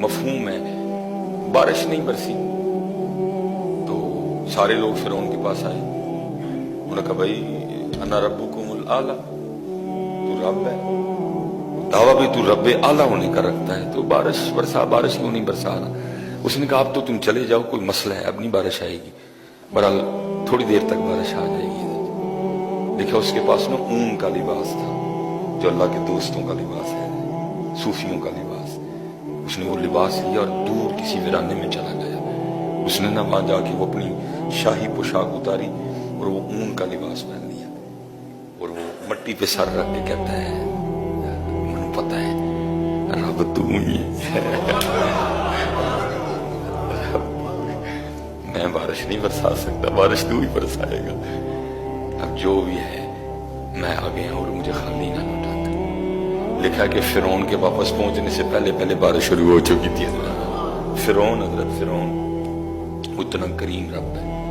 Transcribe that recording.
مفہوم ہے، بارش نہیں برسی تو سارے لوگ فرعون کے پاس آئے، انہوں نے کہا بھائی انا ربکم الاعلی، تو رب ہے، دعویٰ بھی تو رب اعلیٰ ہونے کا رکھتا ہے، تو بارش برسا، بارش کیوں نہیں برسا رہا؟ اس نے کہا اب تو تم چلے جاؤ، کوئی مسئلہ ہے، اب نہیں بارش آئے گی، بہرحال تھوڑی دیر تک بارش آ جائے گی۔ دیکھا اس کے پاس نا اون کا لباس تھا، جو اللہ کے دوستوں کا لباس ہے، صوفیوں کا لباس، اس نے وہ لباس لیا اور دور کسی ویرانے میں چلا گیا۔ اس نے نا وہاں جا کے وہ اپنی شاہی پوشاک اتاری اور وہ اون کا لباس پہن لیا، اور وہ مٹی پہ سر رکھ کے کہتا ہے مجھے پتہ ہے رب تو ہی ہے، میں بارش نہیں برسا سکتا، بارش تو ہی برسائے گا، اب جو بھی ہے میں آ گیا اور مجھے خالی نہ لوٹا کر۔ لکھا کہ فرعون کے واپس پہنچنے سے پہلے پہلے بارش شروع ہو چکی تھی۔ فرعون، حضرت فرعون اتنا کریم رب ہے،